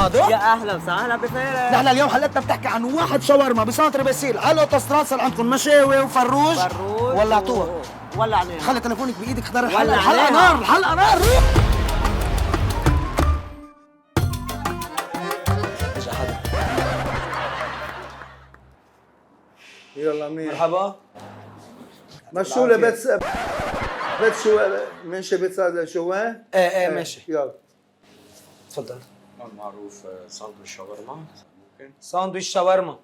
مادو؟ يا اهلا وسهلا بفارس. نحن اليوم حلقتنا بتحكي عن واحد شاورما بسانتر باسيل على الاوتوستراد. صار عندكم مشاوي وفروج ولعتوها. ولعناها. خلي تليفونك بايدك اختار الحلقه. ولعناها. الحلقه نار، الحلقه نار. اجى حدا. يلا منيح. مرحبا. مشوا لي بيت شو ماشي بيت شوان؟ ايه ماشي. يلا تفضل. معروف ساندويتش شاورما ممكن. ساندويتش شاورما.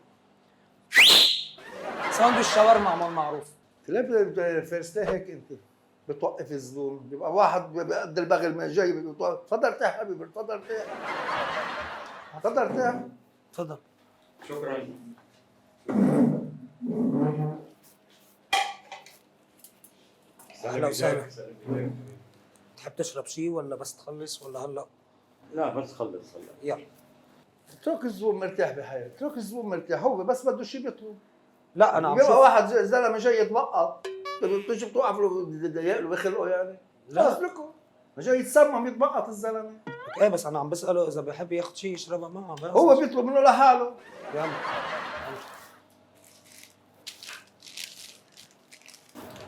ساندويتش شاورما عمول معروف. ليه فارس ليه هيك انت بتوقف الزبون؟ بيبقى واحد بقد البغل ما جاي بتوقف. تفضل ارتاح حبيبي، تفضل ارتاح. تفضل ارتاح. تفضل. شكرا. اهلا وسهلا. تحب تشرب شيء ولا بس تخلص ولا هلا؟ لا بس خلص هلا. يلا. اترك الزبون مرتاح بحياته، اترك الزبون مرتاح، هو بس بده شيء بيطلب. لا انا عم بيبقى شوف. واحد زلمه جاي يتبقى بتجي بتوقف له بضايق له بخلقه يعني. لا. خلص اتركه. جاي يتسمم يتبقط الزلمه. ايه بس انا عم بساله اذا بحب ياخذ شيء يشربها معه بس. هو بيطلب منه لحاله. يلا.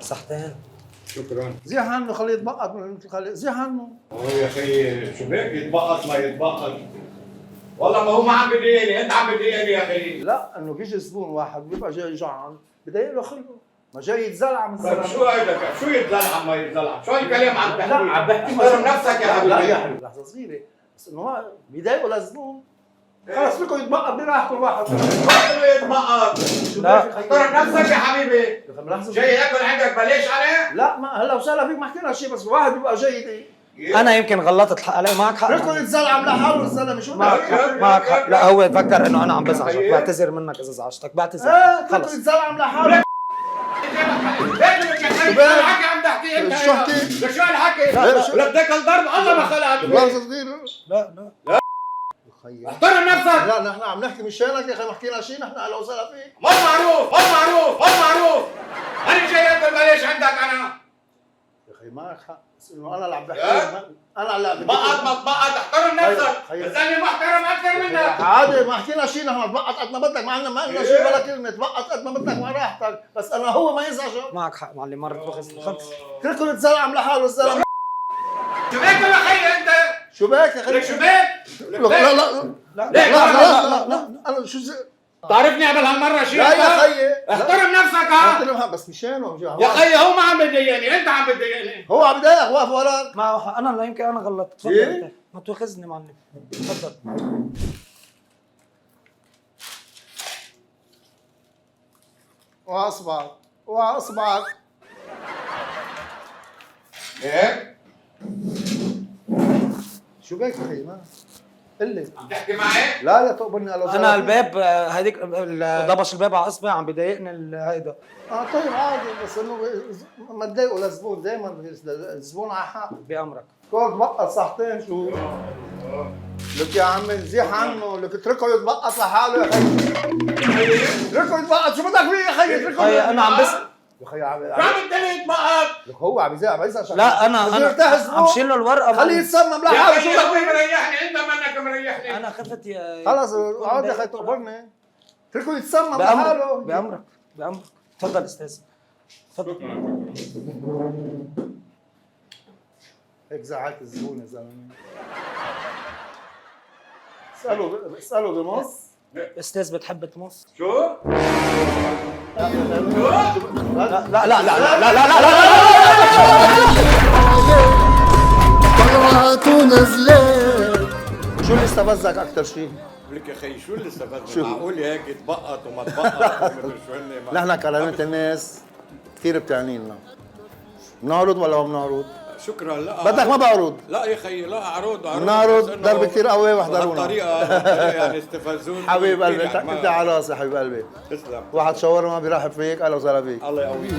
صحتين. شكرا. زيح عنه خليه يتبقط خليه زيح عنه. هو يا اخي شو بك يتبقط ما يتبقط. والله ما هو ما عم بيضايقني، انت عم بتضايقني يا اخي. لا انه بيجي زبون واحد بيبقى جاي جعان بضايق له خلقه، ما جاي يتزلعم طيب الزلمه. شو هيدا؟ شو يتزلعم ما يتزلعم؟ شو هالكلام عم تحكي؟ لا عم بحكي احترم نفسك يا حبيبي. لا يا حبيبي لحظه صغيره، بس انه هو بيضايقوا للزبون. خلص فيكم يتبقط براحته الواحد. ما يتبقط. لا. احترم نفسك يا حبيبي. لحظه جاي ياكل عندك بلاش عليه؟ لا ما هلا وسهلا فيك ما حكينا شيء، بس الواحد بيبقى جاي انا يمكن غلطت الحق عليه. معك حق. فيكم يتزلعم لحاله الزلمه. شو معك حق. معك حق. لا هو فكر انه انا عم بزعجك. بعتذر منك اذا زعجتك. بعتذر. فيكم خلص. يتزلعم لحاله. الحكي عم تحكي انت. شو حكي؟ شو الحكي؟ لا، شو- بدك الضرب الله ما خلقك. لحظه صغيره. لا لا. خيي احترم نفسك. لا نحن عم نحكي مشانك يا اخي، ما حكينا شيء نحن اهلا وسهلا فيك. ما معروف ما معروف ما معروف. انا جاي اكل بلاش عندك انا. يا اخي معك حق، بس انه انا اللي عم بحكي. لا. انا اللي عم بقط ما تبقط احترم نفسك. خيي. الزلمه محترم اكثر منك. عادي ما حكينا شيء، نحن تبقط قد ما بدك، ما قلنا شيء ولا كلمه. تبقط قد ما بدك مع راحتك، بس انا هو ما يزعجك. معك حق معلم. مرت بخز. خلص. كلكم يتزلعم لحاله الزلمه. شو بك يا خيي انت؟ شو بك يا لك اخي؟ شو بك؟ لا لا لا لا ليك لا لا لا لا انا شو تعرفني قبل هالمره شيء؟ لا يا خيي احترم نفسك ها. بس مشانه يا خيي هو ما عم بيضايقني، انت عم بتضايقني. هو عم يضايقك واقف وراك. معه حق. انا لا يمكن انا غلطت. تفضل إيه؟ انت. ما تواخذني معلم. تفضل. واصبعك واصبعك. ايه؟ شو بك يا اخي؟ ما قل لي. عم تحكي معي؟ لا يا تقبلني الله. انا الباب هذيك ضبش الباب على اصبعي عم بضايقني هيدا. طيب عادي، بس انه ما تضايقوا للزبون، دائما الزبون على حق. بامرك. كون تبقط صحتين شو؟ لك يا عمي زيح عنه، لك اتركه يتبقط لحاله يا خيي. اتركه يتبقط، شو بدك فيه يا خيي؟ اتركه. خيي انا عم بس. يا خيي عم شو عم تقلي يتبقط؟ لك هو عم يزعل لا انا عم شيل له الورقه. خليه يتسمم يا لحاله. خيي شو انت بدك فيه؟ مريحني، انت منك مريحني. انا خفت يا. خلص عاد يا خيي تقبرني. اتركه يتسمم بامرك. لحاله. بامرك. بامرك. تفضل استاذ. تفضل. هيك زعلت الزبون يا زلمه. اسأله بمص. استاذ بتحب تمص؟ شو؟ لا لا لا لا لا لا لا. طلعت ونزلت. شو اللي استفزك أكثر شيء؟ لك يا خيي شو اللي استفدنا؟ شو؟ معقول هيك يتبقط وما تبقط ومدري شو هن. نحن كلامة الناس كثير بتعني لنا. بنعرض ولا ما بنعرض؟ شكرا. لا بدك ما بعرض. لا يا خيي لا اعرض بنعرض ضرب كثير قوي واحضرونا. بهالطريقه يعني استفزوني. حبيب قلبي يعني انت على راسي حبيب قلبي. تسلم. واحد شاورما بيرحب فيك اهلا وسهلا فيك. الله يقويك.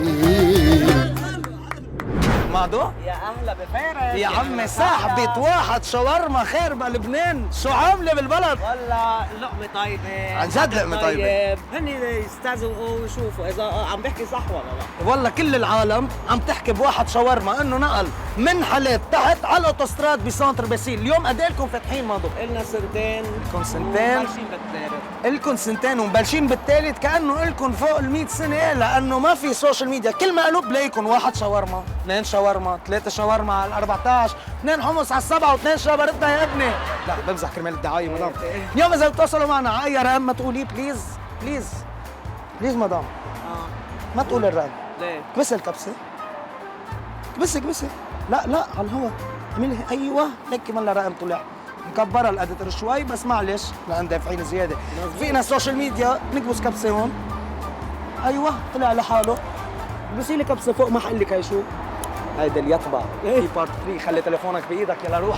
مادو يا اهلا بفارس يا عمي أهلا صاحبة وسهلا. واحد شاورما خير بلبنان، شو عاملة بالبلد؟ والله لقمة طيبة عن جد لقمة طيبة. هن يستذوقوا ويشوفوا إذا عم بحكي صح ولا لا. والله كل العالم عم تحكي بواحد شاورما انه نقل من حلب تحت على الاوتوستراد بسانتر باسيل. اليوم قد ايه لكم فاتحين مادو؟ إلنا سنتين لكم سنتين؟ وماشيين بالثالث. الكم سنتين ومبلشين بالثالث، كانه الكم فوق ال 100 سنه، لانه ما في سوشيال ميديا. كل ما قلوب بلاقيكم واحد شاورما، اثنين شاورما، ثلاثه شاورما على 14، اثنين حمص على 7 واثنين شبردنا يا ابني. لا بمزح كرمال الدعايه مدام. اليوم اذا بتوصلوا معنا على اي رقم ما تقولي بليز بليز بليز مدام، ما تقول الرقم. ليه؟ كبسي الكبسه، كبسي لا على الهوا اعملي ايوه هيك مالها رقم طلع. مكبره الاديتور شوي بس معلش لان دافعين زياده. فينا سوشيال ميديا نكبس كبسه هون، ايوه طلع لحاله. بصي لي كبسه فوق ما حقول لك هي شو هيدا اللي يطبع في بارت 3. خلي تليفونك بايدك يلا روح.